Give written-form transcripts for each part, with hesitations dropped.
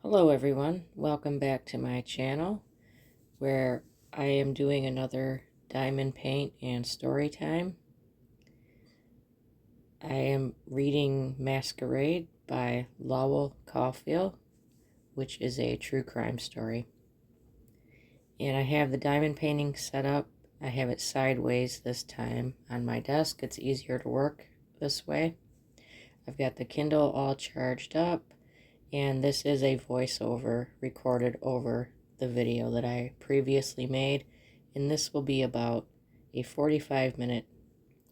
Hello everyone, welcome back to my channel where I am doing another diamond paint and story time. I am reading Masquerade by Lowell Caulfield, which is a true crime story. And I have the diamond painting set up. I have it sideways this time on my desk. It's easier to work this way. I've got the Kindle all charged up. And this is a voiceover recorded over the video that I previously made, and this will be about a 45-minute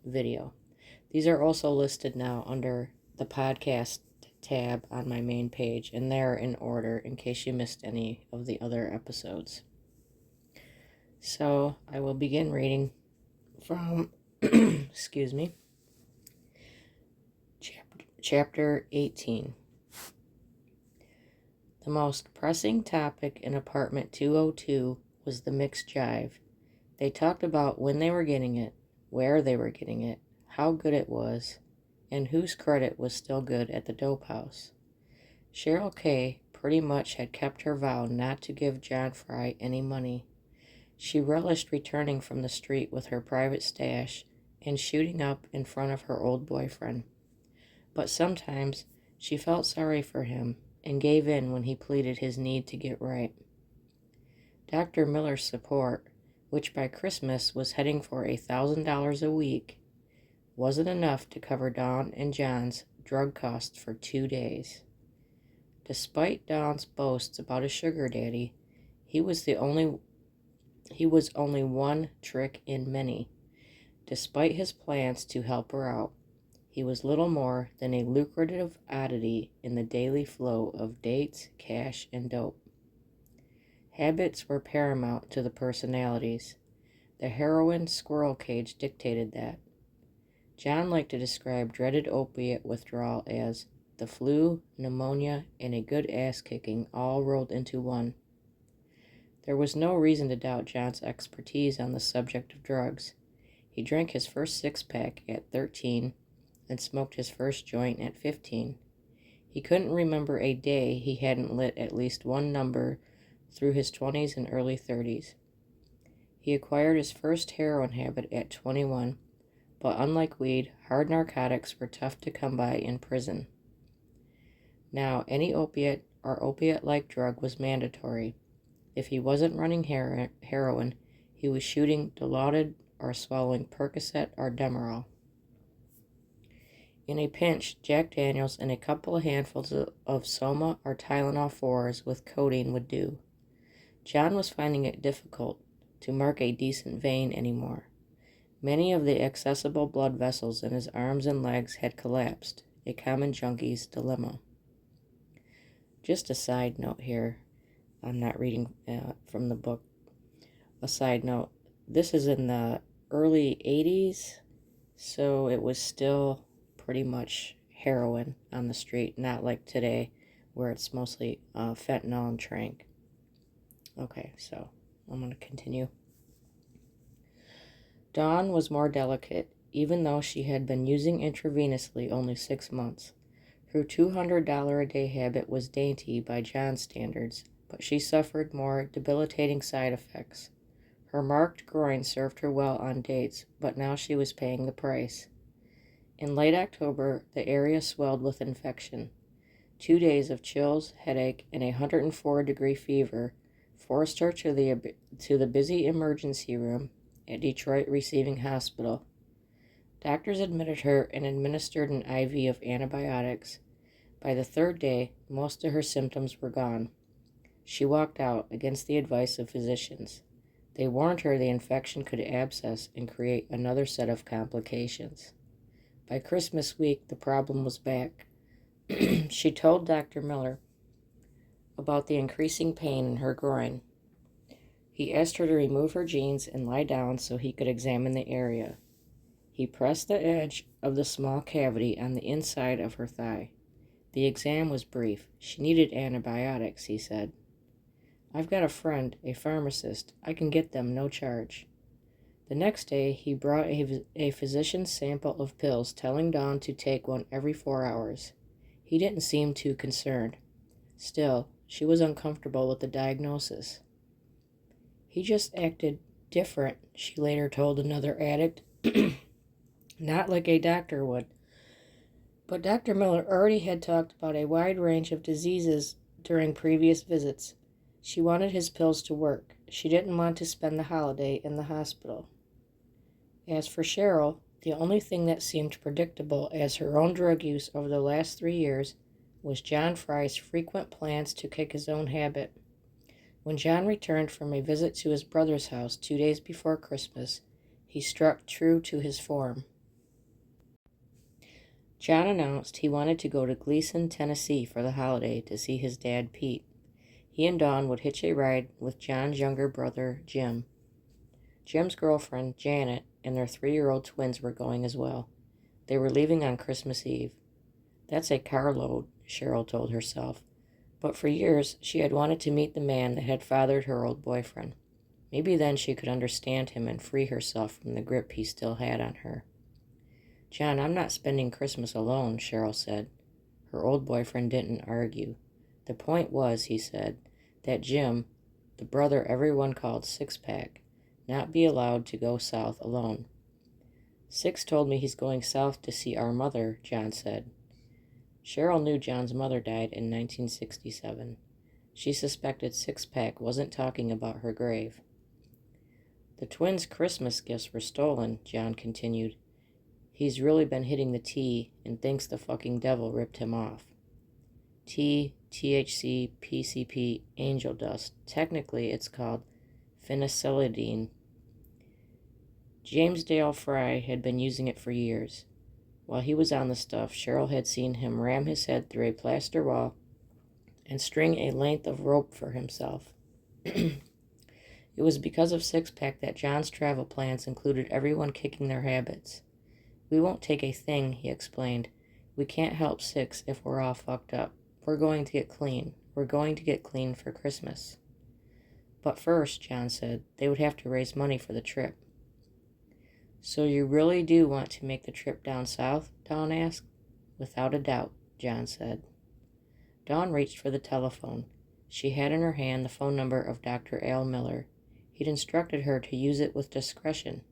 video. These are also listed now under the podcast tab on my main page, and they're in order in case you missed any of the other episodes. So I will begin reading from excuse me, chapter 18. The most pressing topic in apartment 202 was the mixed jive. They talked about when they were getting it, where they were getting it, how good it was, and whose credit was still good at the dope house. Cheryl Kay pretty much had kept her vow not to give John Fry any money. She relished returning from the street with her private stash and shooting up in front of her old boyfriend. But sometimes she felt sorry for him and gave in when he pleaded his need to get right. Dr. Miller's support, which by Christmas was heading for $1,000 a week, wasn't enough to cover Dawn and John's drug costs for 2 days. Despite Dawn's boasts about a sugar daddy, he was only one trick in many. Despite his plans to help her out, he was little more than a lucrative oddity in the daily flow of dates, cash, and dope. Habits were paramount to the personalities. The heroin squirrel cage dictated that. John liked to describe dreaded opiate withdrawal as the flu, pneumonia, and a good ass-kicking all rolled into one. There was no reason to doubt John's expertise on the subject of drugs. He drank his first six-pack at 13 and smoked his first joint at 15. He couldn't remember a day he hadn't lit at least one number through his 20s and early 30s. He acquired his first heroin habit at 21, but unlike weed, hard narcotics were tough to come by in prison. Now, any opiate or opiate-like drug was mandatory. If he wasn't running heroin, he was shooting Dilaudid or swallowing Percocet or Demerol. In a pinch, Jack Daniels and a couple of handfuls of Soma or Tylenol 4s with codeine would do. John was finding it difficult to mark a decent vein anymore. Many of the accessible blood vessels in his arms and legs had collapsed, a common junkie's dilemma. Just a side note here, I'm not reading from the book. A side note, this is in the early 80s, so it was still pretty much heroin on the street, not like today where it's mostly fentanyl and tranq. Okay, so I'm going to continue. Dawn was more delicate, even though she had been using intravenously only 6 months. Her $200 a day habit was dainty by John's standards, but she suffered more debilitating side effects. Her marked groin served her well on dates, but now she was paying the price. In late October, the area swelled with infection. 2 days of chills, headache, and a 104-degree fever forced her to the busy emergency room at Detroit Receiving Hospital. Doctors admitted her and administered an IV of antibiotics. By the 3rd day, most of her symptoms were gone. She walked out against the advice of physicians. They warned her the infection could abscess and create another set of complications. By Christmas week, the problem was back. She told Dr. Miller about the increasing pain in her groin. He asked her to remove her jeans and lie down so he could examine the area. He pressed the edge of the small cavity on the inside of her thigh. The exam was brief. She needed antibiotics, he said. I've got a friend, a pharmacist. I can get them, no charge. The next day, he brought a physician's sample of pills, telling Dawn to take one every 4 hours. He didn't seem too concerned. Still, She was uncomfortable with the diagnosis. He just acted different, she later told another addict. Not like a doctor would. But Dr. Miller already had talked about a wide range of diseases during previous visits. She wanted his pills to work. She didn't want to spend the holiday in the hospital. As for Cheryl, the only thing that seemed predictable as her own drug use over the last 3 years was John Fry's frequent plans to kick his own habit. When John returned from a visit to his brother's house 2 days before Christmas, he struck true to his form. John announced he wanted to go to Gleason, Tennessee for the holiday to see his dad, Pete. He and Dawn would hitch a ride with John's younger brother, Jim. Jim's girlfriend, Janet, and their 3-year-old twins were going as well. They were leaving on Christmas Eve. That's a carload, Cheryl told herself. But for years, she had wanted to meet the man that had fathered her old boyfriend. Maybe then she could understand him and free herself from the grip he still had on her. John, I'm not spending Christmas alone, Cheryl said. Her old boyfriend didn't argue. The point was, he said, that Jim, the brother everyone called Six-Pack, not be allowed to go south alone. Six told me he's going south to see our mother, John said. Cheryl knew John's mother died in 1967. She suspected Six-Pack wasn't talking about her grave. The twins' Christmas gifts were stolen, John continued. He's really been hitting the tea and thinks the fucking devil ripped him off. Tea, THC, PCP, angel dust. Technically, it's called phenylethylamine. James Dale Fry had been using it for years. While he was on the stuff, Cheryl had seen him ram his head through a plaster wall and string a length of rope for himself. It was because of Six-Pack that John's travel plans included everyone kicking their habits. We won't take a thing, he explained. We can't help Six if we're all fucked up. We're going to get clean. We're going to get clean for Christmas. But first, John said, they would have to raise money for the trip. So you really do want to make the trip down south? Dawn asked. Without a doubt, John said. Dawn reached for the telephone. She had in her hand the phone number of Dr. Al Miller. He'd instructed her to use it with discretion,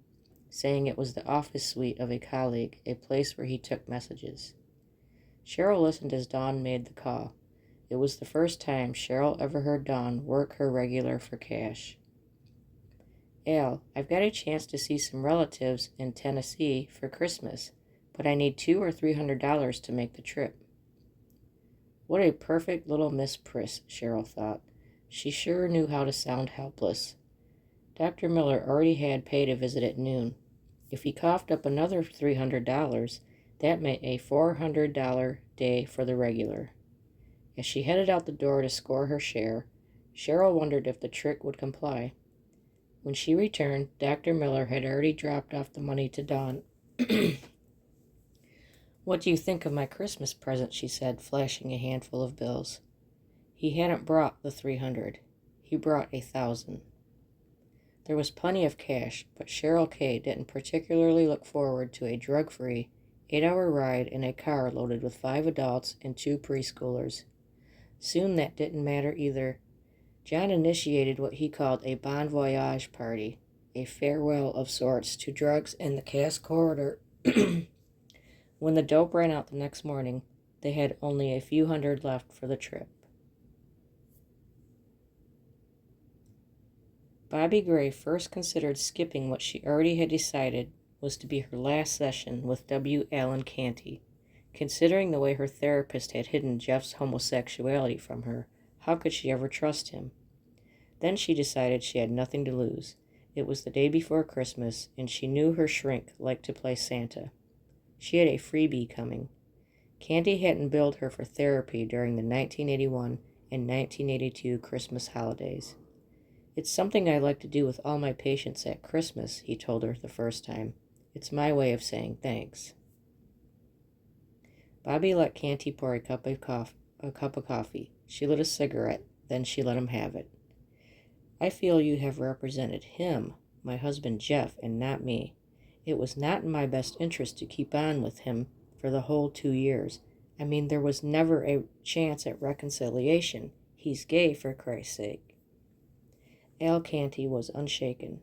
saying it was the office suite of a colleague, a place where he took messages. Cheryl listened as Dawn made the call. It was the first time Cheryl ever heard Dawn work her regular for cash. Al, I've got a chance to see some relatives in Tennessee for Christmas, but I need $200 or $300 to make the trip. What a perfect little Miss Priss, Cheryl thought. She sure knew how to sound helpless. Dr. Miller already had paid a visit at noon. If he coughed up another $300, that meant a $400 day for the regular. As she headed out the door to score her share, Cheryl wondered if the trick would comply. When she returned, Dr. Miller had already dropped off the money to Dawn. What do you think of my Christmas present? She said, flashing a handful of bills. He hadn't brought the $300. He brought $1,000. There was plenty of cash, but Cheryl Kay didn't particularly look forward to a drug-free, 8-hour ride in a car loaded with 5 adults and 2 preschoolers. Soon that didn't matter either. John initiated what he called a bon voyage party, a farewell of sorts to drugs in the Cass corridor. When the dope ran out the next morning, they had only a few hundred left for the trip. Bobby Gray first considered skipping what she already had decided was to be her last session with W. Allen Canty. Considering the way her therapist had hidden Jeff's homosexuality from her, how could she ever trust him? Then she decided she had nothing to lose. It was the day before Christmas, and she knew her shrink liked to play Santa. She had a freebie coming. Canty hadn't billed her for therapy during the 1981 and 1982 Christmas holidays. It's something I like to do with all my patients at Christmas, he told her the first time. It's my way of saying thanks. Bobby let Canty pour a cup of coffee. She lit a cigarette, then she let him have it. I feel you have represented him, my husband Jeff, and not me. It was not in my best interest to keep on with him for the whole 2 years. I mean, there was never a chance at reconciliation. He's gay, for Christ's sake. Al Canty was unshaken.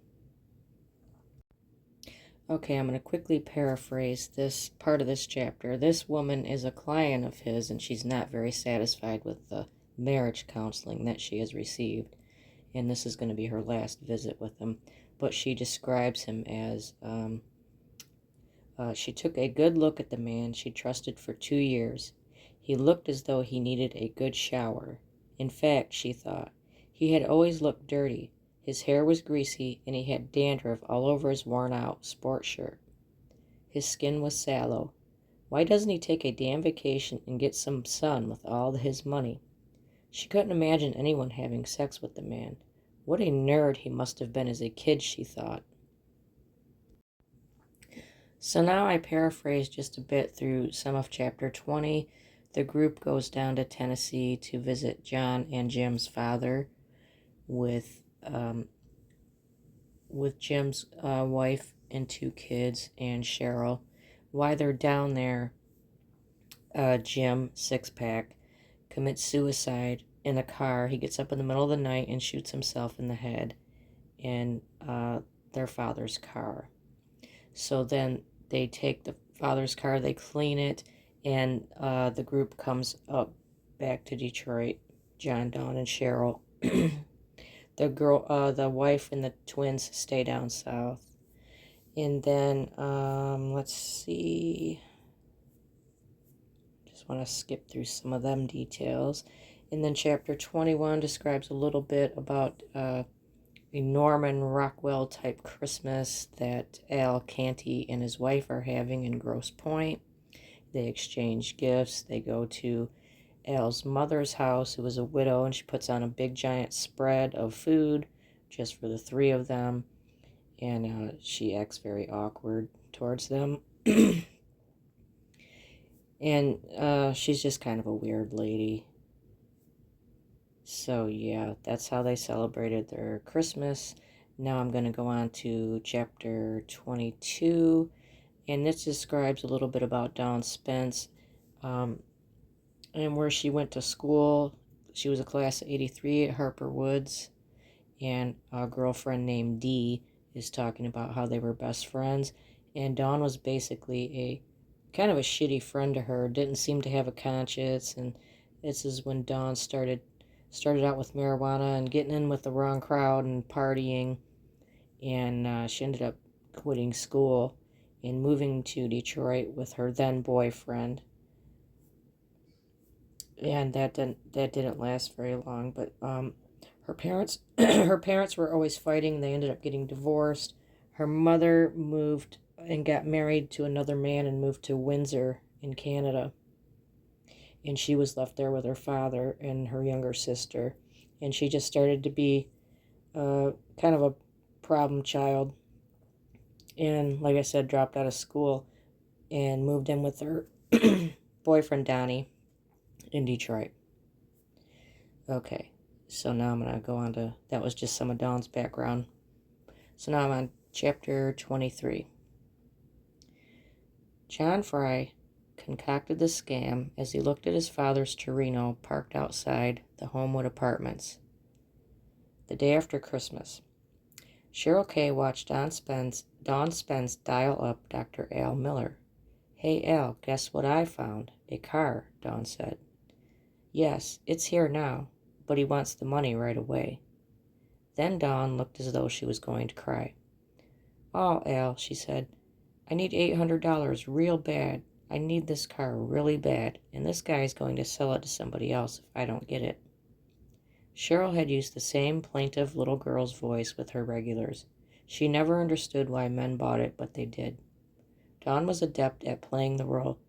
Okay, I'm going to quickly paraphrase this part of this chapter. This woman is a client of his, and she's not very satisfied with the marriage counseling that she has received. And this is going to be her last visit with him. But she describes him as, she took a good look at the man she trusted for 2 years. He looked as though he needed a good shower. In fact, she thought, he had always looked dirty. His hair was greasy, and he had dandruff all over his worn-out sport shirt. His skin was sallow. Why doesn't he take a damn vacation and get some sun with all his money? She couldn't imagine anyone having sex with the man. What a nerd he must have been as a kid, she thought. So now I paraphrase just a bit through some of chapter 20. The group goes down to Tennessee to visit John and Jim's father with Jim's wife and 2 kids and Cheryl. While they're down there, Jim, six-pack, commits suicide in the car. He gets up in the middle of the night and shoots himself in the head in their father's car. So then they take the father's car, they clean it, and the group comes up back to Detroit. John, Dawn, and Cheryl. The wife and the twins stay down south. And then, let's see. Just want to skip through some of them details. And then chapter 21 describes a little bit about a Norman Rockwell type Christmas that Al Canty and his wife are having in Grosse Pointe. They exchange gifts. They go to Al's mother's house, who was a widow, and she puts on a big giant spread of food just for the 3 of them, and she acts very awkward towards them. And she's just kind of a weird lady. So yeah, that's how they celebrated their Christmas. Now I'm going to go on to chapter 22, and this describes a little bit about Dawn Spence, and where she went to school. She was a class of 83 at Harper Woods, and a girlfriend named Dee is talking about how they were best friends, and Dawn was basically a kind of a shitty friend to her, didn't seem to have a conscience, and this is when Dawn started out with marijuana and getting in with the wrong crowd and partying, and she ended up quitting school and moving to Detroit with her then boyfriend. And that didn't last very long, but her parents were always fighting. They ended up getting divorced. Her mother moved and got married to another man and moved to Windsor in Canada. And she was left there with her father and her younger sister. And she just started to be kind of a problem child. And like I said, dropped out of school and moved in with her boyfriend, Donnie, in Detroit. Okay, so now I'm going to go on to, that was just some of Dawn's background. So now I'm on chapter 23. John Fry concocted the scam as he looked at his father's Torino parked outside the Homewood Apartments. The day after Christmas, Cheryl Kay watched Dawn Spence dial up Dr. Al Miller. "Hey, Al, guess what I found? A car," Dawn said. "Yes, it's here now, but he wants the money right away." Then Dawn looked as though she was going to cry. "Oh, Al," she said, "I need $800 real bad. I need this car really bad, and this guy is going to sell it to somebody else if I don't get it." Cheryl had used the same plaintive little girl's voice with her regulars. She never understood why men bought it, but they did. Dawn was adept at playing the role.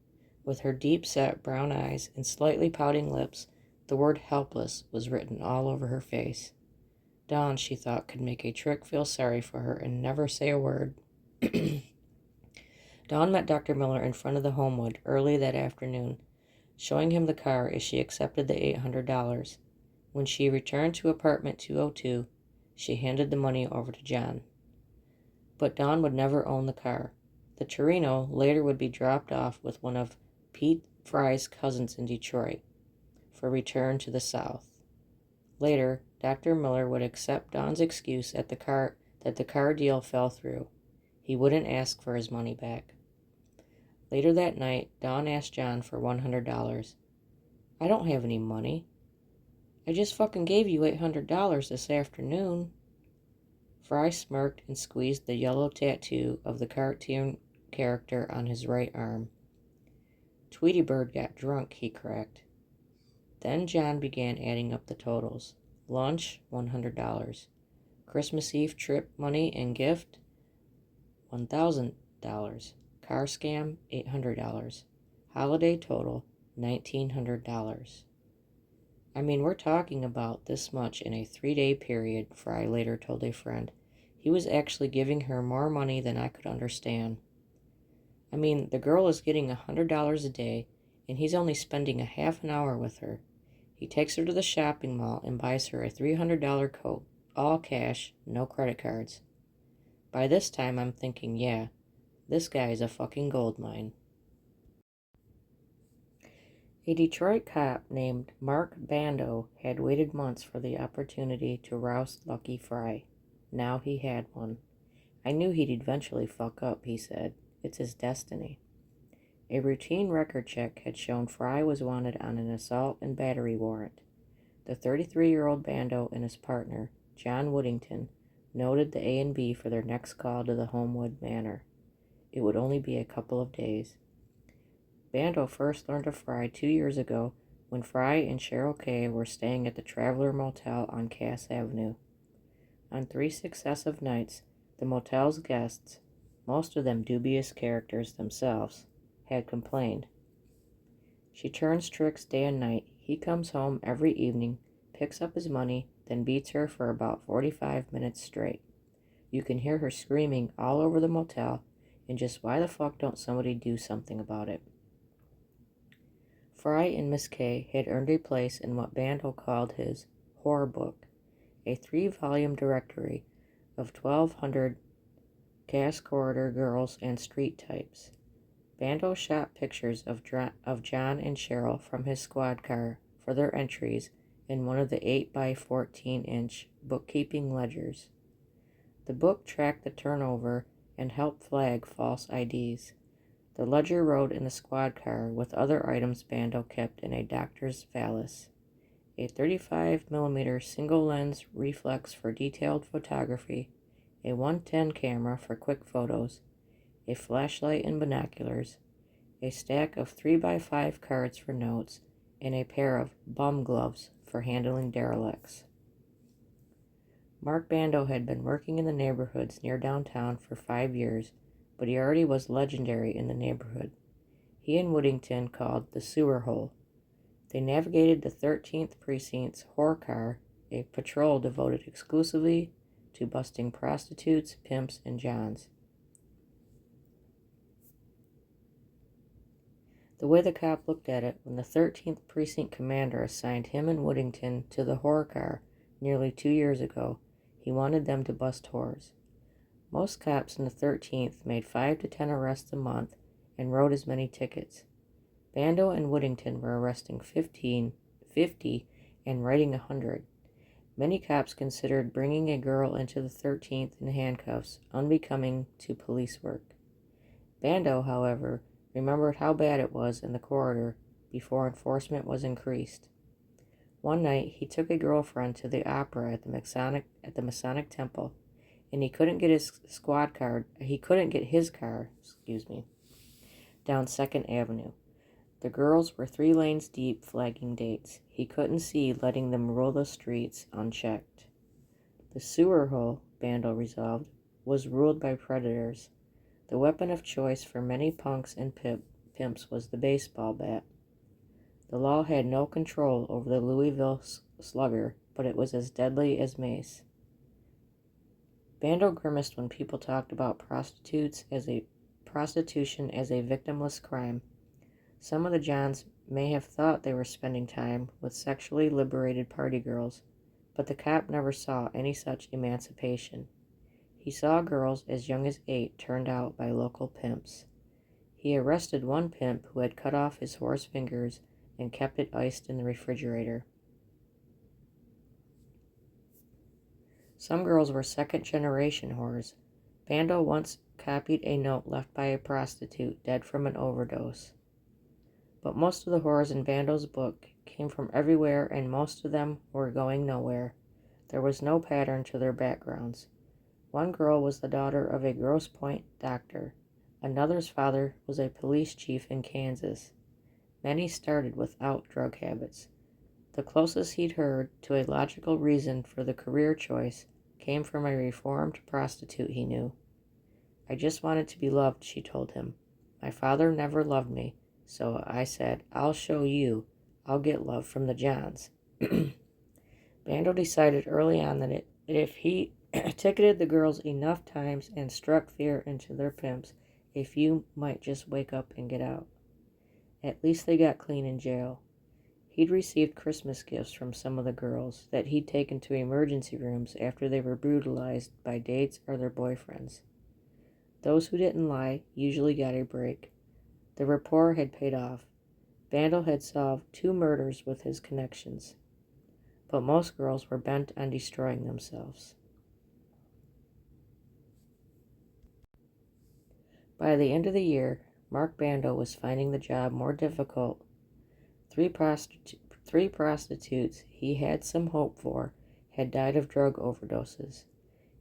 With her deep-set brown eyes and slightly pouting lips, the word helpless was written all over her face. Dawn, she thought, could make a trick feel sorry for her and never say a word. Dawn met Dr. Miller in front of the Homewood early that afternoon, showing him the car as she accepted the $800. When she returned to apartment 202, she handed the money over to John. But Dawn would never own the car. The Torino later would be dropped off with one of Pete Fry's cousins in Detroit for return to the South. Later, Dr. Miller would accept Don's excuse that the car deal fell through. He wouldn't ask for his money back. Later that night, Don asked John for $100. I don't have any money. I just fucking gave you $800 this afternoon. Fry smirked and squeezed the yellow tattoo of the cartoon character on his right arm. Tweety Bird got drunk, he cracked. Then John began adding up the totals. Lunch, $100. Christmas Eve trip money and gift, $1,000. Car scam, $800. Holiday total, $1,900. I mean, we're talking about this much in a 3-day period, Fry later told a friend. He was actually giving her more money than I could understand. I mean, the girl is getting $100 a day, and he's only spending a half an hour with her. He takes her to the shopping mall and buys her a $300 coat, all cash, no credit cards. By this time, I'm thinking, yeah, this guy is a fucking gold mine. A Detroit cop named Mark Bando had waited months for the opportunity to roust Lucky Fry. Now he had one. I knew he'd eventually fuck up, he said. It's his destiny. A routine record check had shown Fry was wanted on an assault and battery warrant. The 33-year-old Bando and his partner, John Woodington, noted the A and B for their next call to the Homewood Manor. It would only be a couple of days. Bando first learned of Fry 2 years ago when Fry and Cheryl Kay were staying at the Traveler Motel on Cass Avenue. On 3 successive nights, the motel's guests, most of them dubious characters themselves, had complained. She turns tricks day and night. He comes home every evening, picks up his money, then beats her for about 45 minutes straight. You can hear her screaming all over the motel, and just why the fuck don't somebody do something about it? Fry and Miss Kay had earned a place in what Bando called his horror book, a 3-volume directory of 1,200 Cass Corridor girls and street types. Bando shot pictures of John and Cheryl from his squad car for their entries in one of the 8x14-inch bookkeeping ledgers. The book tracked the turnover and helped flag false IDs. The ledger rode in the squad car with other items Bando kept in a doctor's valise, a 35mm single-lens reflex for detailed photography, a 110 camera for quick photos, a flashlight and binoculars, a stack of 3x5 cards for notes, and a pair of bum gloves for handling derelicts. Mark Bando had been working in the neighborhoods near downtown for 5 years, but he already was legendary in the neighborhood. He and Woodington called the sewer hole. They navigated the 13th Precinct's whore car, a patrol devoted exclusively to busting prostitutes, pimps, and johns. The way the cop looked at it, when the 13th Precinct commander assigned him and Woodington to the whore car nearly 2 years ago, he wanted them to bust whores. Most cops in the 13th made 5 to 10 arrests a month and wrote as many tickets. Bando and Woodington were arresting 50, and writing 100. Many cops considered bringing a girl into the 13th in handcuffs unbecoming to police work. Bando, however, remembered how bad it was in the corridor before enforcement was increased. One night, he took a girlfriend to the opera at the Masonic Temple, and he couldn't get his car, down 2nd Avenue. The girls were 3 lanes deep, flagging dates. He couldn't see letting them rule the streets unchecked. The sewer hole, Bando resolved, was ruled by predators. The weapon of choice for many punks and pimps was the baseball bat. The law had no control over the Louisville slugger, but it was as deadly as mace. Bando grimaced when people talked about prostitution as a victimless crime. Some of the Johns may have thought they were spending time with sexually liberated party girls, but the cop never saw any such emancipation. He saw girls as young as 8 turned out by local pimps. He arrested one pimp who had cut off his whore's fingers and kept it iced in the refrigerator. Some girls were second-generation whores. Bando once copied a note left by a prostitute dead from an overdose. But most of the whores in Bando's book came from everywhere, and most of them were going nowhere. There was no pattern to their backgrounds. One girl was the daughter of a Grosse Pointe doctor. Another's father was a police chief in Kansas. Many started without drug habits. The closest he'd heard to a logical reason for the career choice came from a reformed prostitute he knew. "I just wanted to be loved," she told him. "My father never loved me, so I said, I'll show you. I'll get love from the Johns." Bando decided early on that if he ticketed the girls enough times and struck fear into their pimps, a few might just wake up and get out. At least they got clean in jail. He'd received Christmas gifts from some of the girls that he'd taken to emergency rooms after they were brutalized by dates or their boyfriends. Those who didn't lie usually got a break. The rapport had paid off. Bando had solved 2 murders with his connections. But most girls were bent on destroying themselves. By the end of the year, Mark Bando was finding the job more difficult. Three prostitutes he had some hope for had died of drug overdoses.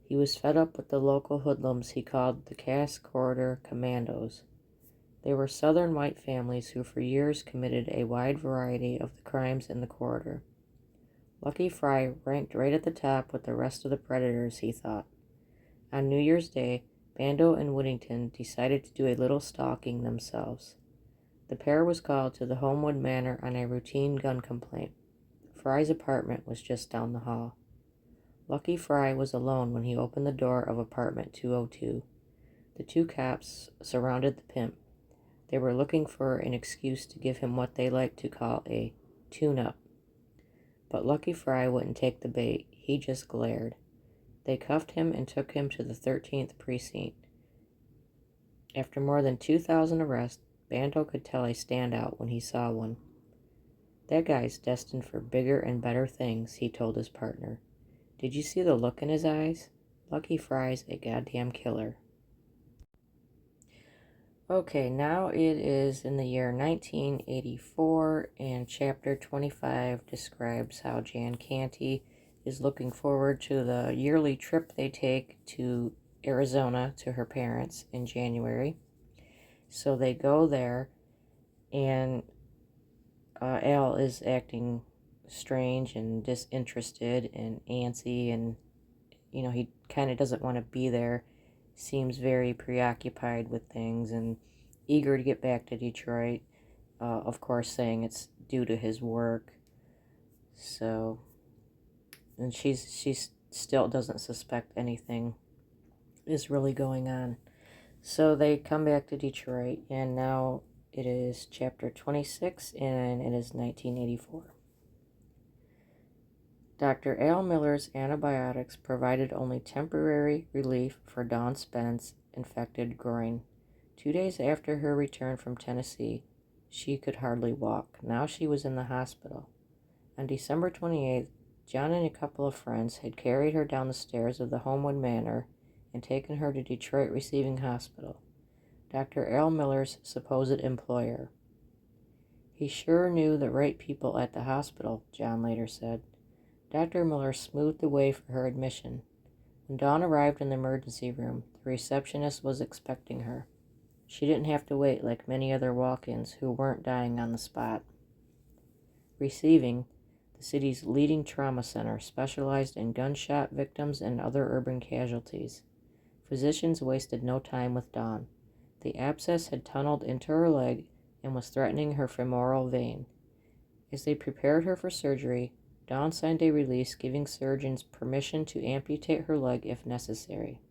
He was fed up with the local hoodlums he called the Cass Corridor Commandos. They were southern white families who for years committed a wide variety of the crimes in the corridor. Lucky Fry ranked right at the top with the rest of the predators, he thought. On New Year's Day, Bando and Whittington decided to do a little stalking themselves. The pair was called to the Homewood Manor on a routine gun complaint. Fry's apartment was just down the hall. Lucky Fry was alone when he opened the door of apartment 202. The 2 cops surrounded the pimp. They were looking for an excuse to give him what they liked to call a tune-up. But Lucky Fry wouldn't take the bait. He just glared. They cuffed him and took him to the 13th precinct. After more than 2,000 arrests, Bando could tell a standout when he saw one. "That guy's destined for bigger and better things," he told his partner. "Did you see the look in his eyes? Lucky Fry's a goddamn killer." Okay, now it is in the year 1984, and chapter 25 describes how Jan Canty is looking forward to the yearly trip they take to Arizona to her parents in January. So they go there, and Al is acting strange and disinterested and antsy, and he kind of doesn't want to be there. Seems very preoccupied with things and eager to get back to Detroit. Of course, saying it's due to his work. So, and she still doesn't suspect anything is really going on. So they come back to Detroit, and now it is chapter 26, and it is 1984. Dr. Al Miller's antibiotics provided only temporary relief for Dawn Spence's infected groin. 2 days after her return from Tennessee, she could hardly walk. Now she was in the hospital. On December 28th, John and a couple of friends had carried her down the stairs of the Homewood Manor and taken her to Detroit Receiving Hospital, Dr. Al Miller's supposed employer. "He sure knew the right people at the hospital," John later said. Dr. Miller smoothed the way for her admission. When Dawn arrived in the emergency room, the receptionist was expecting her. She didn't have to wait like many other walk-ins who weren't dying on the spot. Receiving, the city's leading trauma center, specialized in gunshot victims and other urban casualties. Physicians wasted no time with Dawn. The abscess had tunneled into her leg and was threatening her femoral vein. As they prepared her for surgery, Dawn signed a release giving surgeons permission to amputate her leg if necessary.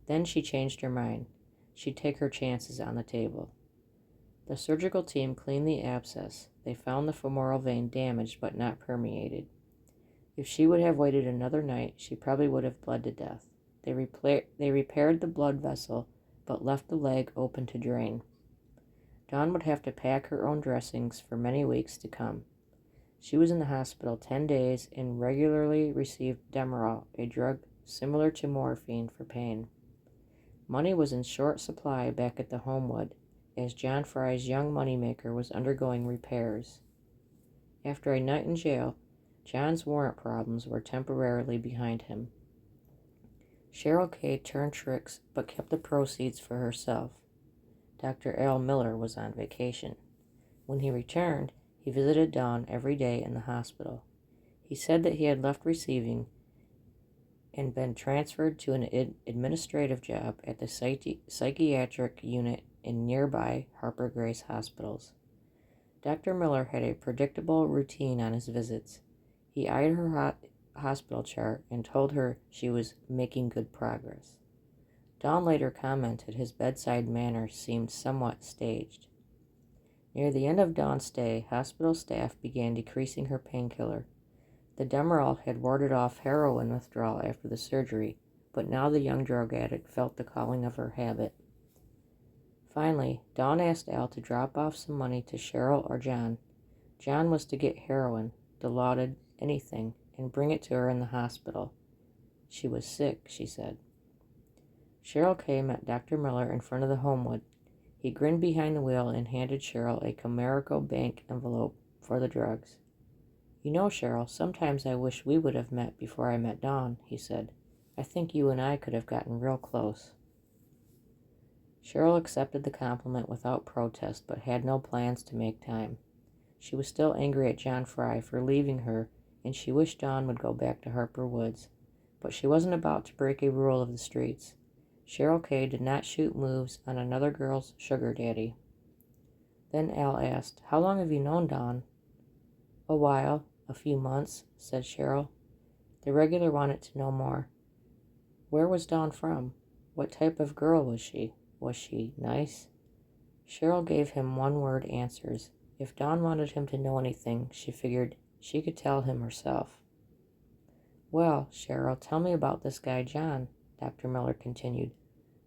Then she changed her mind. She'd take her chances on the table. The surgical team cleaned the abscess. They found the femoral vein damaged but not permeated. If she would have waited another night, she probably would have bled to death. They repaired the blood vessel, but left the leg open to drain. Dawn would have to pack her own dressings for many weeks to come. She was in the hospital 10 days and regularly received Demerol, a drug similar to morphine for pain. Money was in short supply back at the Homewood, as John Fry's young moneymaker was undergoing repairs. After a night in jail, John's warrant problems were temporarily behind him. Cheryl Kay turned tricks but kept the proceeds for herself. Dr. Al Miller was on vacation. When he returned, he visited Dawn every day in the hospital. He said that he had left receiving and been transferred to an administrative job at the psychiatric unit in nearby Harper Grace hospitals. Dr. Miller had a predictable routine on his visits. He eyed her hospital chart and told her she was making good progress. Dawn later commented his bedside manner seemed somewhat staged. Near the end of Dawn's stay, hospital staff began decreasing her painkiller. The Demerol had warded off heroin withdrawal after the surgery, but now the young drug addict felt the calling of her habit. Finally, Dawn asked Al to drop off some money to Cheryl or John. John was to get heroin, Dilaudid, anything, and bring it to her in the hospital. She was sick, she said. Cheryl Kay met Dr. Miller in front of the Homewood. He grinned behind the wheel and handed Cheryl a Comerico Bank envelope for the drugs. You know, Cheryl, sometimes I wish we would have met before I met Dawn, he said. I think you and I could have gotten real close. Cheryl accepted the compliment without protest, but had no plans to make time. She was still angry at John Fry for leaving her, and she wished Dawn would go back to Harper Woods. But she wasn't about to break a rule of the streets. Cheryl Kay did not shoot moves on another girl's sugar daddy. Then Al asked, How long have you known Dawn? A while, a few months, said Cheryl. The regular wanted to know more. Where was Dawn from? What type of girl was she? Was she nice? Cheryl gave him one-word answers. If Dawn wanted him to know anything, she figured she could tell him herself. Well, Cheryl, tell me about this guy John, Dr. Miller continued.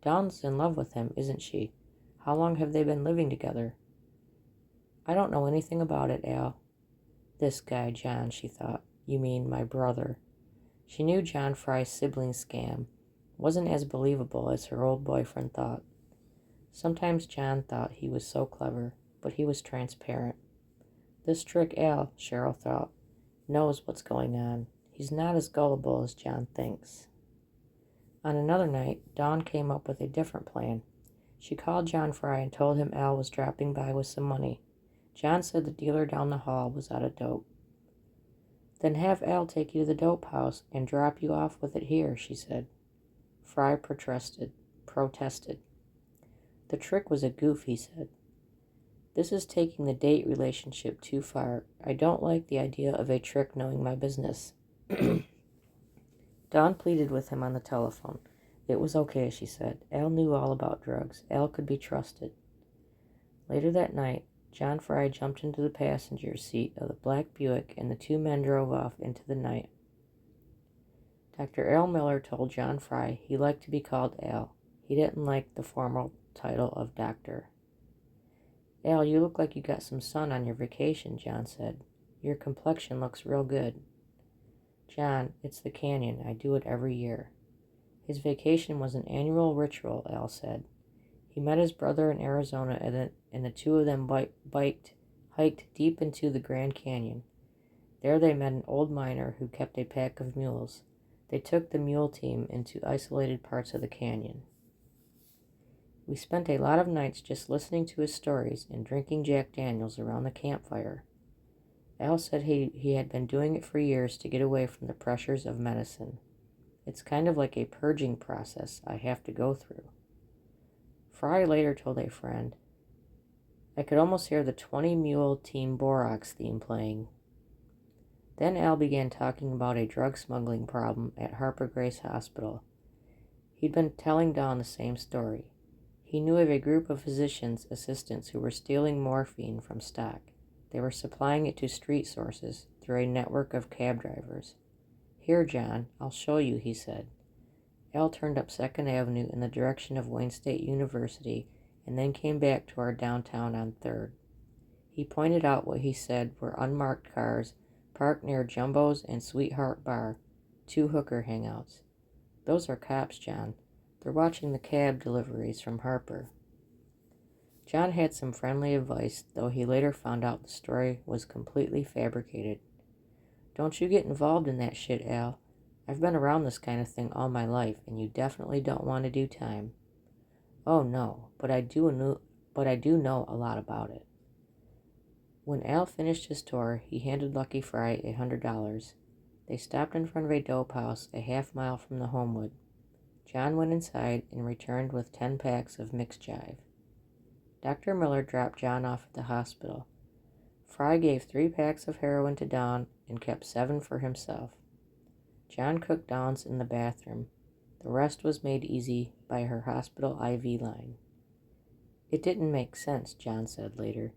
Dawn's in love with him, isn't she? How long have they been living together? I don't know anything about it, Al. This guy John, she thought. You mean my brother. She knew John Fry's sibling scam wasn't as believable as her old boyfriend thought. Sometimes John thought he was so clever, but he was transparent. This trick Al, Cheryl thought, knows what's going on. He's not as gullible as John thinks. On another night, Dawn came up with a different plan. She called John Fry and told him Al was dropping by with some money. John said the dealer down the hall was out of dope. Then have Al take you to the dope house and drop you off with it here, she said. Fry protested. The trick was a goof, he said. This is taking the date relationship too far. I don't like the idea of a trick knowing my business. Dawn pleaded with him on the telephone. It was okay, she said. Al knew all about drugs. Al could be trusted. Later that night, John Fry jumped into the passenger seat of the black Buick and the two men drove off into the night. Dr. Al Miller told John Fry he liked to be called Al. He didn't like the formal title of doctor. Al, you look like you got some sun on your vacation, John said. Your complexion looks real good. John, it's the canyon. I do it every year. His vacation was an annual ritual, Al said. He met his brother in Arizona and the two of them hiked deep into the Grand Canyon. There they met an old miner who kept a pack of mules. They took the mule team into isolated parts of the canyon. We spent a lot of nights just listening to his stories and drinking Jack Daniels around the campfire. Al said he had been doing it for years to get away from the pressures of medicine. It's kind of like a purging process I have to go through. Fry later told a friend, I could almost hear the 20-mule Team Borax theme playing. Then Al began talking about a drug smuggling problem at Harper Grace Hospital. He'd been telling Dawn the same story. He knew of a group of physicians' assistants who were stealing morphine from stock. They were supplying it to street sources through a network of cab drivers. Here, John, I'll show you, he said. Al turned up 2nd Avenue in the direction of Wayne State University and then came back toward downtown on 3rd. He pointed out what he said were unmarked cars parked near Jumbo's and Sweetheart Bar, 2 hooker hangouts. Those are cops, John. They're watching the cab deliveries from Harper. John had some friendly advice, though he later found out the story was completely fabricated. Don't you get involved in that shit, Al. I've been around this kind of thing all my life, and you definitely don't want to do time. Oh no, but I do know a lot about it. When Al finished his tour, he handed Lucky Fry $100. They stopped in front of a dope house a half-mile from the Homewood. John went inside and returned with 10 packs of mixed jive. Dr. Miller dropped John off at the hospital. Fry gave 3 packs of heroin to Dawn and kept 7 for himself. John cooked Dawn's in the bathroom. The rest was made easy by her hospital IV line. It didn't make sense, John said later.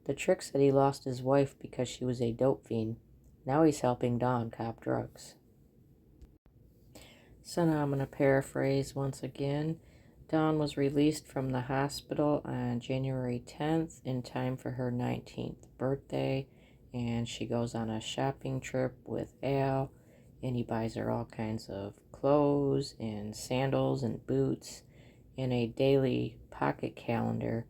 The trick said he lost his wife because she was a dope fiend. Now he's helping Dawn cop drugs. So now I'm going to paraphrase once again. Dawn was released from the hospital on January 10th in time for her 19th birthday, and she goes on a shopping trip with Al, and he buys her all kinds of clothes and sandals and boots and a daily pocket calendar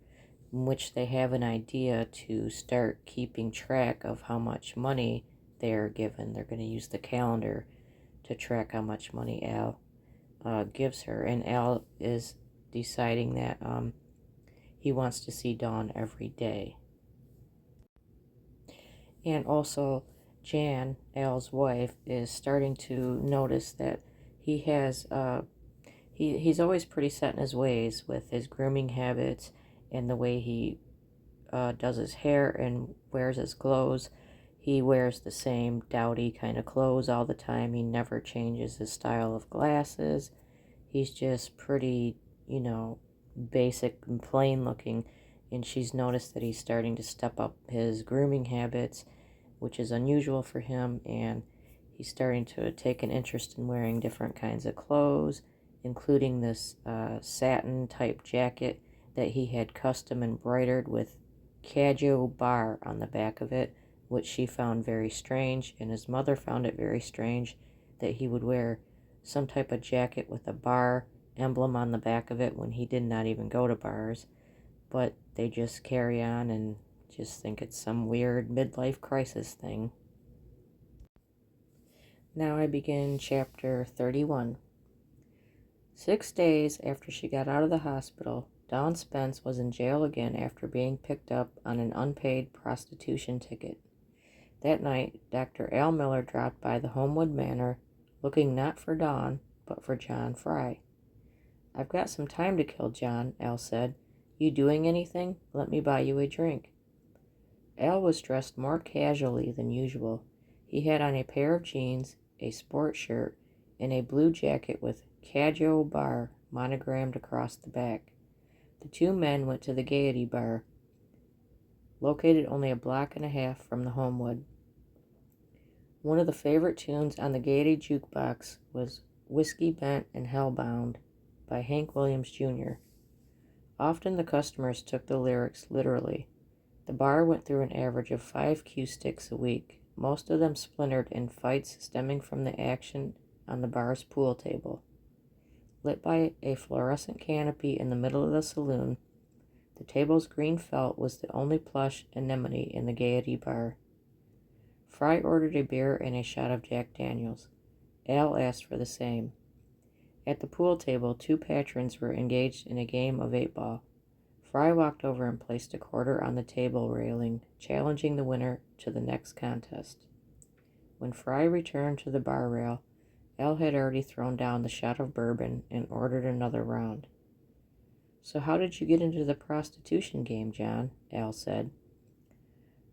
in which they have an idea to start keeping track of how much money they're given. They're going to use the calendar to track how much money Al gives her, and Al is deciding that he wants to see Dawn every day. And also Jan, Al's wife, is starting to notice that he has he's always pretty set in his ways with his grooming habits and the way he does his hair and wears his clothes. He wears the same dowdy kind of clothes all the time. He never changes his style of glasses. He's just pretty, basic and plain looking. And she's noticed that he's starting to step up his grooming habits, which is unusual for him. And he's starting to take an interest in wearing different kinds of clothes, including this satin type jacket that he had custom embroidered with Cadjo bar on the back of it, which she found very strange, and his mother found it very strange that he would wear some type of jacket with a bar emblem on the back of it when he did not even go to bars. But they just carry on and just think it's some weird midlife crisis thing. Now I begin chapter 31. 6 days after she got out of the hospital, Dawn Spence was in jail again after being picked up on an unpaid prostitution ticket. That night, Dr. Al Miller dropped by the Homewood Manor, looking not for Dawn, but for John Fry. "I've got some time to kill, John," Al said. "You doing anything? Let me buy you a drink." Al was dressed more casually than usual. He had on a pair of jeans, a sport shirt, and a blue jacket with Cadjo Bar monogrammed across the back. The two men went to the Gaiety Bar, located only a block and a half from the Homewood. One of the favorite tunes on the Gaiety jukebox was Whiskey Bent and Hellbound by Hank Williams Jr. Often the customers took the lyrics literally. The bar went through an average of 5 cue sticks a week, most of them splintered in fights stemming from the action on the bar's pool table. Lit by a fluorescent canopy in the middle of the saloon, the table's green felt was the only plush anemone in the Gaiety Bar. Fry ordered a beer and a shot of Jack Daniels. Al asked for the same. At the pool table, 2 patrons were engaged in a game of 8-ball. Fry walked over and placed a quarter on the table railing, challenging the winner to the next contest. When Fry returned to the bar rail, Al had already thrown down the shot of bourbon and ordered another round. "So how did you get into the prostitution game, John?" Al said.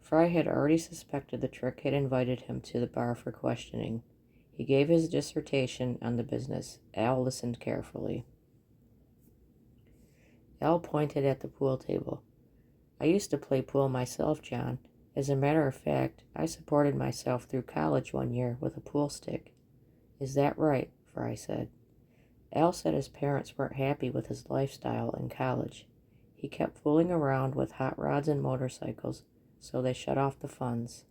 Fry had already suspected the trick had invited him to the bar for questioning. He gave his dissertation on the business. Al listened carefully. Al pointed at the pool table. "I used to play pool myself, John. As a matter of fact, I supported myself through college one year with a pool stick." "Is that right?" Fry said. Al said his parents weren't happy with his lifestyle in college. He kept fooling around with hot rods and motorcycles, so they shut off the funds.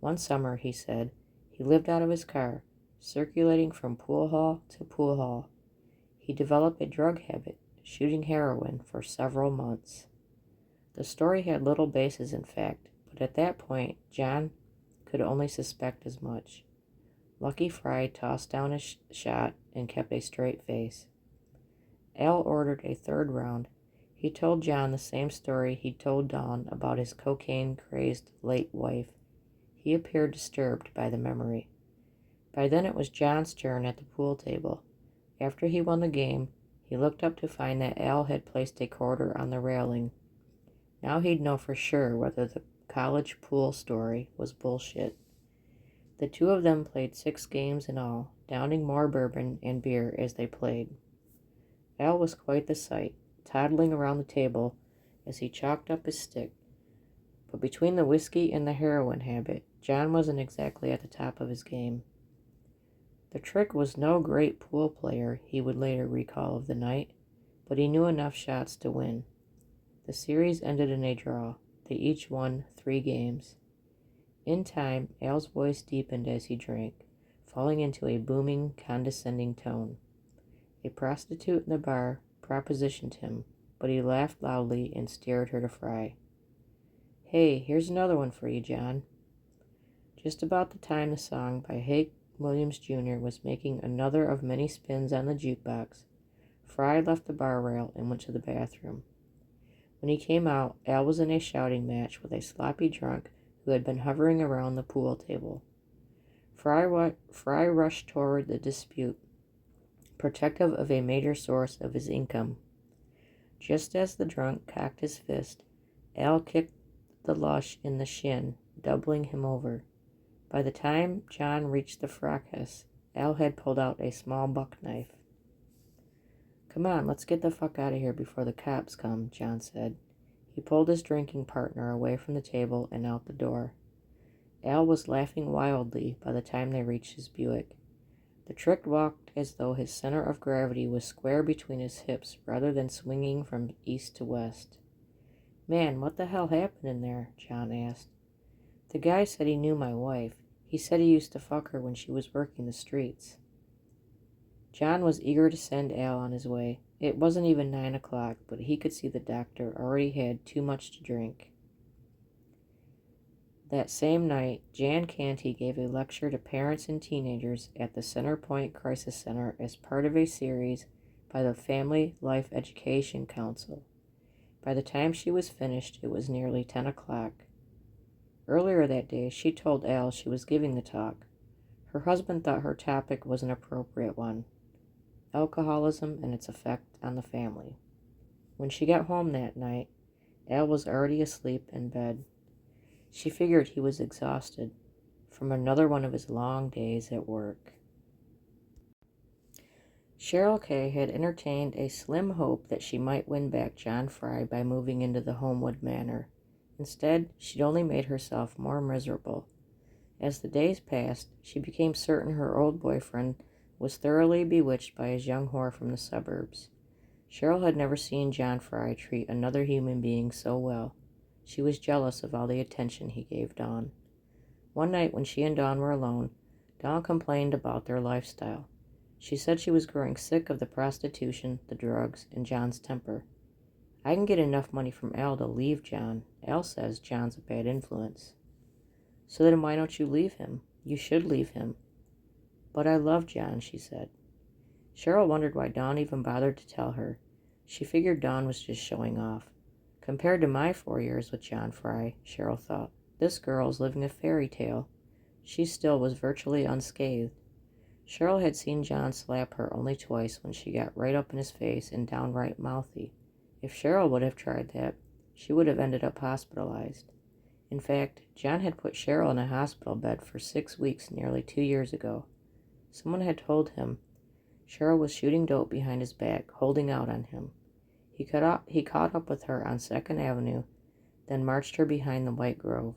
One summer, he said, he lived out of his car, circulating from pool hall to pool hall. He developed a drug habit, shooting heroin for several months. The story had little basis in fact, but at that point, John could only suspect as much. Lucky Fry tossed down his shot and kept a straight face. Al ordered a third round. He told John the same story he'd told Dawn about his cocaine-crazed late wife. He appeared disturbed by the memory. By then it was John's turn at the pool table. After he won the game, he looked up to find that Al had placed a quarter on the railing. Now he'd know for sure whether the college pool story was bullshit. The two of them played 6 games in all, downing more bourbon and beer as they played. Al was quite the sight, toddling around the table as he chalked up his stick. But between the whiskey and the heroin habit, John wasn't exactly at the top of his game. The Trick was no great pool player, he would later recall of the night, but he knew enough shots to win. The series ended in a draw. They each won 3 games. In time, Al's voice deepened as he drank, falling into a booming, condescending tone. A prostitute in the bar propositioned him, but he laughed loudly and steered her to Fry. "Hey, here's another one for you, John." Just about the time the song by Hank Williams Jr. was making another of many spins on the jukebox, Fry left the bar rail and went to the bathroom. When he came out, Al was in a shouting match with a sloppy drunk who had been hovering around the pool table. Fry rushed toward the dispute, protective of a major source of his income. Just as the drunk cocked his fist, Al kicked the lush in the shin, doubling him over. By the time John reached the fracas, Al had pulled out a small buck knife. "Come on, let's get the fuck out of here before the cops come," John said. He pulled his drinking partner away from the table and out the door. Al was laughing wildly by the time they reached his Buick. The Trick walked as though his center of gravity was square between his hips rather than swinging from east to west. "Man, what the hell happened in there?" John asked. "The guy said he knew my wife. He said he used to fuck her when she was working the streets." John was eager to send Al on his way. It wasn't even 9 o'clock, but he could see the doctor already had too much to drink. That same night, Jan Canty gave a lecture to parents and teenagers at the Centerpoint Crisis Center as part of a series by the Family Life Education Council. By the time she was finished, it was nearly 10 o'clock. Earlier that day, she told Al she was giving the talk. Her husband thought her topic was an appropriate one: alcoholism and its effect on the family. When she got home that night, Al was already asleep in bed. She figured he was exhausted from another one of his long days at work. Cheryl Kay had entertained a slim hope that she might win back John Fry by moving into the Homewood Manor. Instead, she'd only made herself more miserable. As the days passed, she became certain her old boyfriend was thoroughly bewitched by his young whore from the suburbs. Cheryl had never seen John Fry treat another human being so well. She was jealous of all the attention he gave Dawn. One night when she and Dawn were alone, Dawn complained about their lifestyle. She said she was growing sick of the prostitution, the drugs, and John's temper. "I can get enough money from Al to leave John. Al says John's a bad influence." "So then why don't you leave him? You should leave him." "But I love John," she said. Cheryl wondered why Dawn even bothered to tell her. She figured Dawn was just showing off. Compared to my 4 years with John Fry, Cheryl thought, this girl is living a fairy tale. She still was virtually unscathed. Cheryl had seen John slap her only twice when she got right up in his face and downright mouthy. If Cheryl would have tried that, she would have ended up hospitalized. In fact, John had put Cheryl in a hospital bed for 6 weeks nearly 2 years ago. Someone had told him Cheryl was shooting dope behind his back, holding out on him. He caught up with her on 2nd Avenue, then marched her behind the White Grove.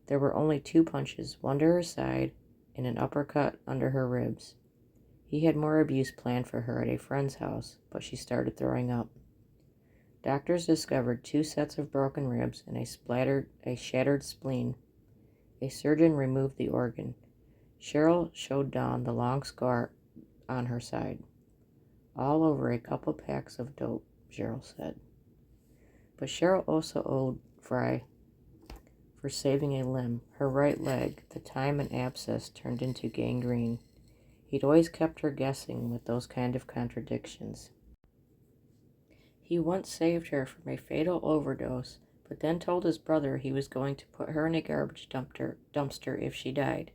There were only 2 punches, one to her side and an uppercut under her ribs. He had more abuse planned for her at a friend's house, but she started throwing up. Doctors discovered 2 sets of broken ribs and a shattered spleen. A surgeon removed the organ. Cheryl showed Dawn the long scar on her side. "All over a couple packs of dope," Cheryl said. But Cheryl also owed Fry for saving a limb, her right leg. The time an abscess turned into gangrene. He'd always kept her guessing with those kind of contradictions. He once saved her from a fatal overdose, but then told his brother he was going to put her in a garbage dumpster if she died.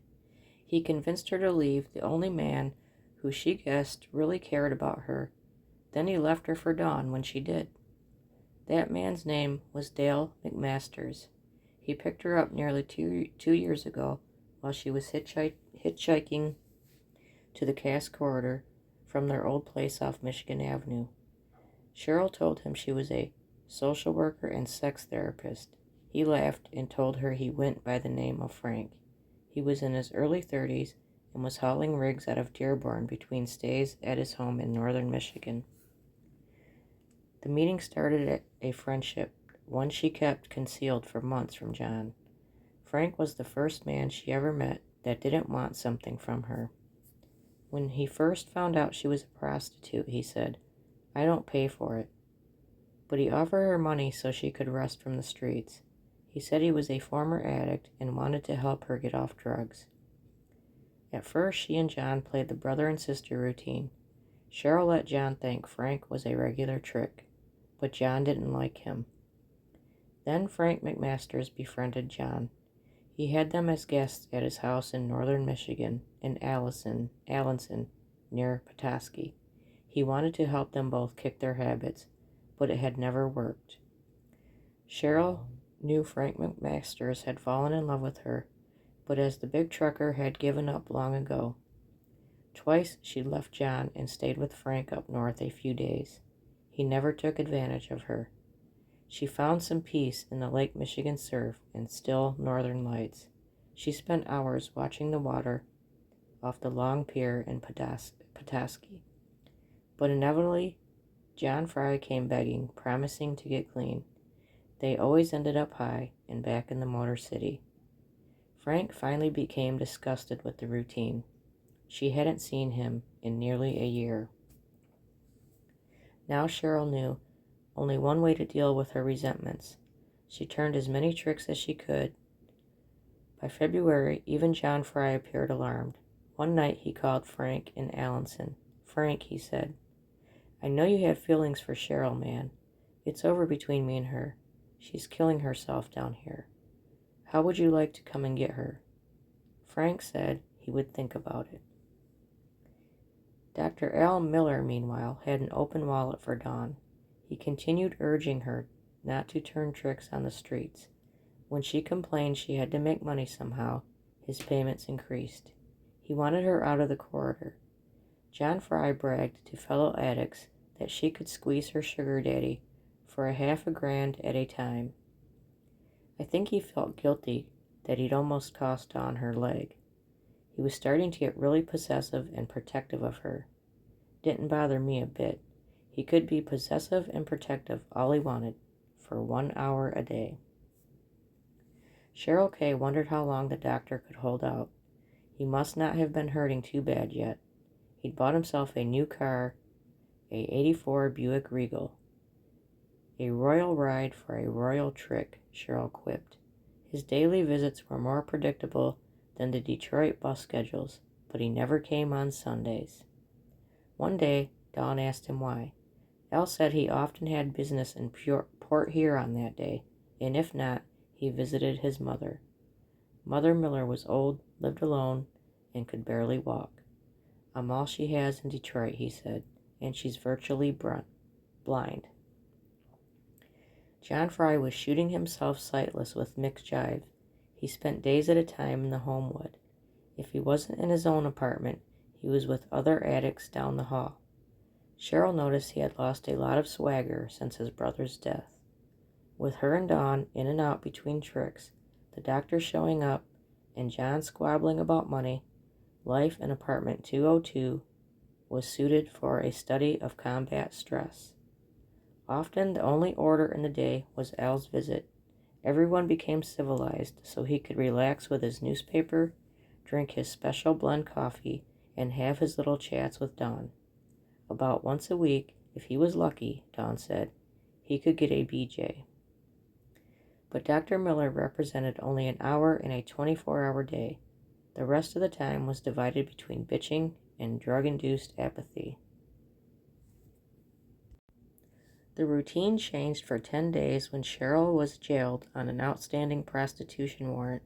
He convinced her to leave, the only man who she guessed really cared about her. Then he left her for Dawn when she did. That man's name was Dale McMasters. He picked her up nearly two years ago while she was hitchhiking to the Cass Corridor from their old place off Michigan Avenue. Cheryl told him she was a social worker and sex therapist. He laughed and told her he went by the name of Frank. He was in his early 30s and was hauling rigs out of Dearborn between stays at his home in northern Michigan. The meeting started at a friendship, one she kept concealed for months from John. Frank was the first man she ever met that didn't want something from her. When he first found out she was a prostitute, he said, "I don't pay for it." But he offered her money so she could rest from the streets. He said he was a former addict and wanted to help her get off drugs. At first, she and John played the brother and sister routine. Cheryl let John think Frank was a regular trick, but John didn't like him. Then Frank McMasters befriended John. He had them as guests at his house in northern Michigan, in Allenson, near Petoskey. He wanted to help them both kick their habits, but it had never worked. Cheryl knew Frank McMasters had fallen in love with her, but as the big trucker had given up long ago. Twice she left John and stayed with Frank up north a few days. He never took advantage of her. She found some peace in the Lake Michigan surf and still northern lights. She spent hours watching the water off the long pier in Petoskey. But inevitably, John Fry came begging, promising to get clean. They always ended up high and back in the Motor City. Frank finally became disgusted with the routine. She hadn't seen him in nearly a year. Now Cheryl knew only one way to deal with her resentments. She turned as many tricks as she could. By February, even John Fry appeared alarmed. One night he called Frank in Allenson. "Frank," he said, "I know you have feelings for Cheryl, man. It's over between me and her. She's killing herself down here. How would you like to come and get her?" Frank said he would think about it. Dr. Al Miller, meanwhile, had an open wallet for Dawn. He continued urging her not to turn tricks on the streets. When she complained she had to make money somehow, his payments increased. He wanted her out of the corridor. John Fry bragged to fellow addicts that she could squeeze her sugar daddy for $50,000 at a time. I think he felt guilty that he'd almost cost Dawn her leg. He was starting to get really possessive and protective of her. Didn't bother me a bit. He could be possessive and protective all he wanted, for 1 hour a day. Cheryl Kay wondered how long the doctor could hold out. He must not have been hurting too bad yet. He'd bought himself a new car, a '84 Buick Regal. "A royal ride for a royal trick," Cheryl quipped. His daily visits were more predictable than the Detroit bus schedules, but he never came on Sundays. One day, Dawn asked him why. Al said he often had business in Port Huron that day, and if not, he visited his mother. Mother Miller was old, lived alone, and could barely walk. "I'm all she has in Detroit," he said, "and she's virtually blind." John Fry was shooting himself sightless with mixed jive. He spent days at a time in the Homewood. If he wasn't in his own apartment, he was with other addicts down the hall. Cheryl noticed he had lost a lot of swagger since his brother's death. With her and Dawn in and out between tricks, the doctor showing up, and John squabbling about money, life in apartment 202 was suited for a study of combat stress. Often the only order in the day was Al's visit. Everyone became civilized so he could relax with his newspaper, drink his special blend coffee, and have his little chats with Dawn. About once a week, if he was lucky, Dawn said, he could get a BJ. But Dr. Miller represented only an hour in a 24-hour day. The rest of the time was divided between bitching and drug-induced apathy. The routine changed for 10 days when Cheryl was jailed on an outstanding prostitution warrant,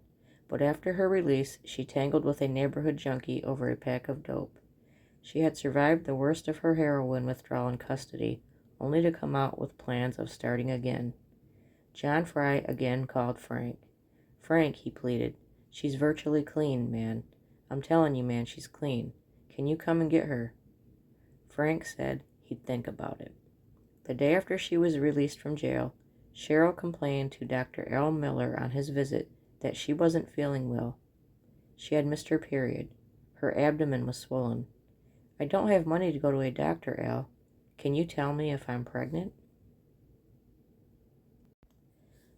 but after her release, she tangled with a neighborhood junkie over a pack of dope. She had survived the worst of her heroin withdrawal in custody, only to come out with plans of starting again. John Fry again called Frank. "Frank," he pleaded, "she's virtually clean, man. I'm telling you, man, she's clean. Can you come and get her?" Frank said he'd think about it. The day after she was released from jail, Cheryl complained to Dr. Al Miller on his visit that she wasn't feeling well. She had missed her period. Her abdomen was swollen. "I don't have money to go to a doctor, Al. Can you tell me if I'm pregnant?"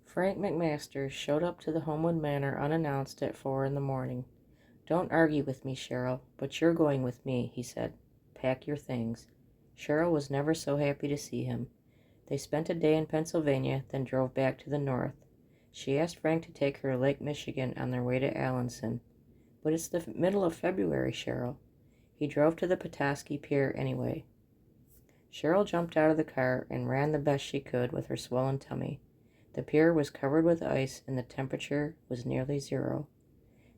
Frank McMaster showed up to the Homewood Manor unannounced at 4 in the morning. "Don't argue with me, Cheryl, but you're going with me," he said. "Pack your things." Cheryl was never so happy to see him. They spent a day in Pennsylvania, then drove back to the north. She asked Frank to take her to Lake Michigan on their way to Allenson. "But it's the middle of February, Cheryl." He drove to the Petoskey Pier anyway. Cheryl jumped out of the car and ran the best she could with her swollen tummy. The pier was covered with ice and the temperature was nearly 0.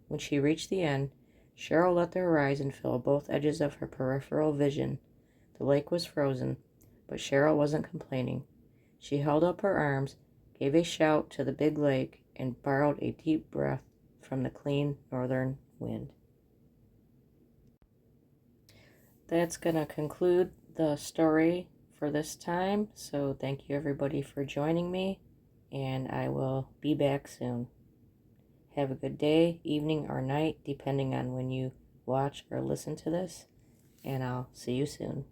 When she reached the end, Cheryl let the horizon fill both edges of her peripheral vision. The lake was frozen, but Cheryl wasn't complaining. She held up her arms, gave a shout to the big lake, and borrowed a deep breath from the clean northern wind. That's going to conclude the story for this time, so thank you everybody for joining me, and I will be back soon. Have a good day, evening, or night, depending on when you watch or listen to this, and I'll see you soon.